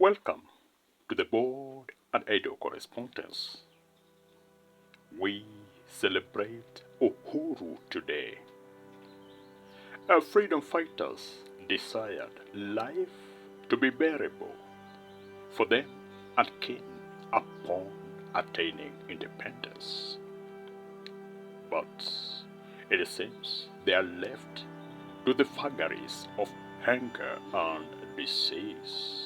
Welcome to the Board and Edo Correspondence. We celebrate Uhuru today. Our freedom fighters desired life to be bearable for them and kin upon attaining independence. But it seems they are left to the vagaries of hunger and disease,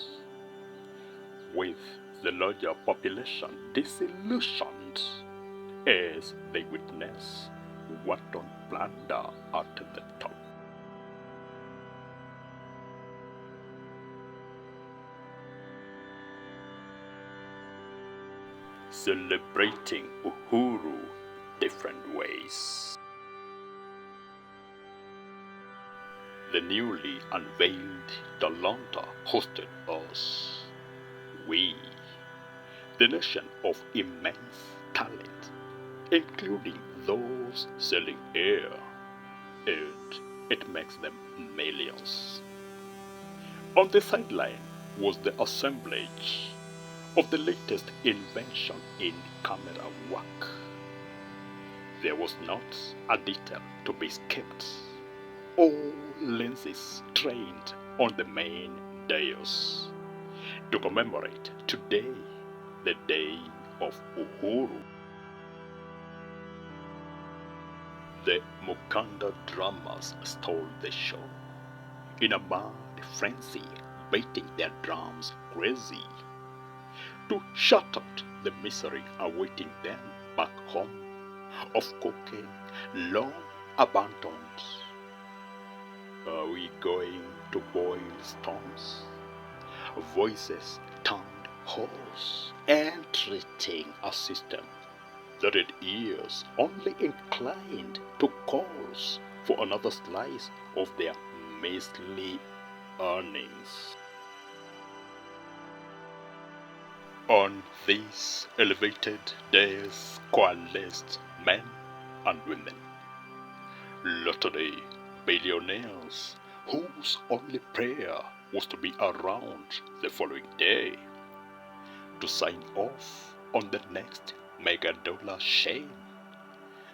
with the larger population disillusioned as they witness wanton plunder at the top. Celebrating Uhuru different ways. The newly unveiled Talanta hosted us. We, the nation of immense talent, including those selling air, and it makes them millions. On the sideline was the assemblage of the latest invention in camera work. There was not a detail to be skipped. All lenses trained on the main dais to commemorate today, the day of Uhuru. The Mukanda drummers stole the show, in a mad frenzy, beating their drums crazy, to shut out the misery awaiting them back home of cocaine long abandoned. Are we going to boil storms? Voices turned hoarse, entreating a system that had ears only inclined to calls for another slice of their measly earnings. On these elevated days coalesced men and women, Latter-day billionaires whose only prayer was to be around the following day to sign off on the next mega dollar chain,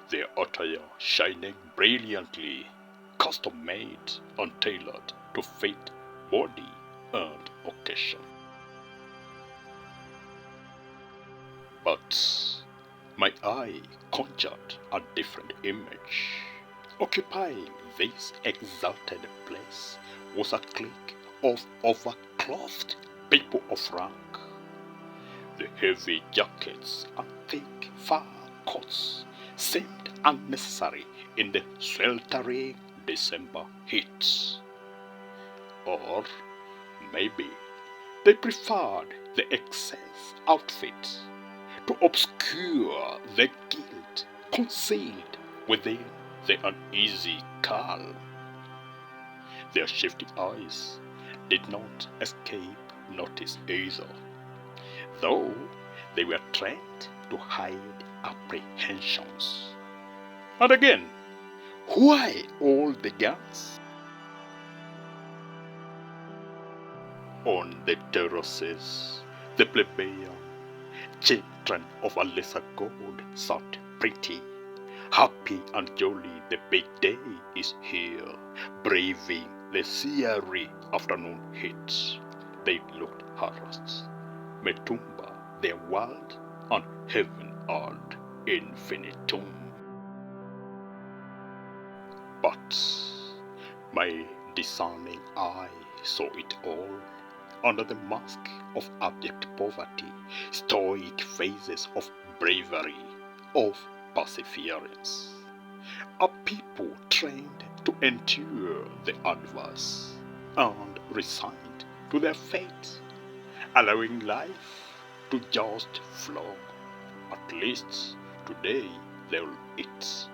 their attire shining brilliantly, custom made and tailored to fit body and occasion. But my eye conjured a different image. Occupying this exalted place was a clique of overclothed people of rank. The heavy jackets and thick fur coats seemed unnecessary in the sweltering December heat. Or maybe they preferred the excess outfit to obscure the guilt concealed within the uneasy calm. Their shifty eyes did not escape notice either, though they were trained to hide apprehensions. And again, why all the guns? On the terraces, the plebeian children of a lesser god sat pretty, happy and jolly. The big day is here, braving the sierra afternoon heat. They looked harassed. Metumba, their world, and heaven and infinitum. But my discerning eye saw it all. Under the mask of abject poverty, stoic phases of bravery, of perseverance. A people trained to endure the adverse and resigned to their fate, allowing life to just flow. At least today they'll eat.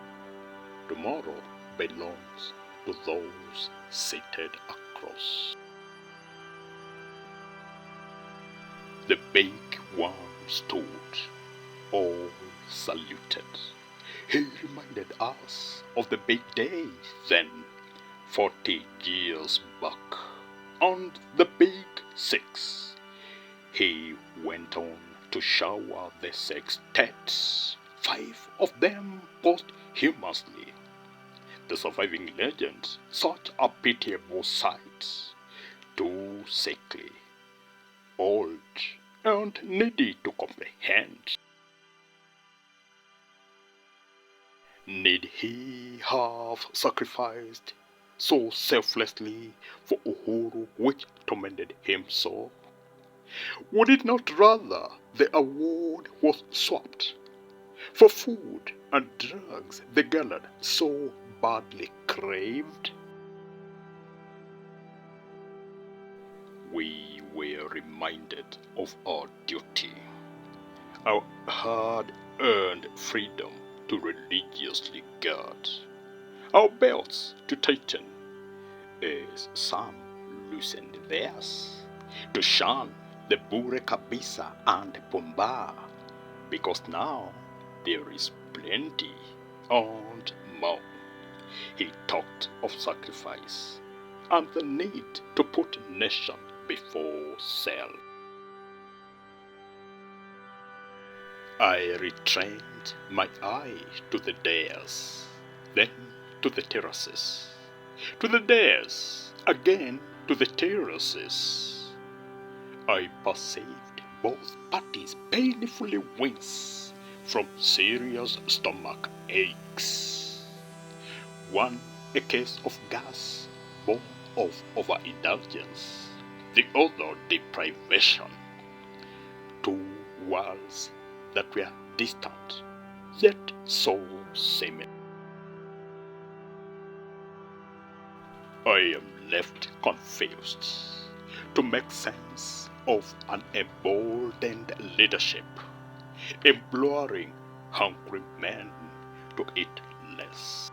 Tomorrow belongs to those seated across. The big one stood, all saluted. He reminded us of the big day then, 40 years back, and the big six. He went on to shower the sextets, 5 of them posthumously. The surviving legends, such a pitiable sight, too sickly, old, and needy to comprehend. Need he have sacrificed so selflessly for Uhuru which tormented him so? Would it not rather the award was swapped for food and drugs the gallard so badly craved? We were reminded of our duty, our hard-earned freedom to religiously guard, our belts to tighten, as some loosened theirs, to shun the Bure Kabisa and Pumba, because now there is plenty and more. He talked of sacrifice and the need to put nation before self. I retrained my eye to the dais, then to the terraces, to the dais, again to the terraces. I perceived both parties painfully wince from serious stomach aches. One a case of gas, born of overindulgence, the other deprivation. Two worlds that were distant, yet so similar. I am left confused to make sense of an emboldened leadership, imploring hungry men to eat less.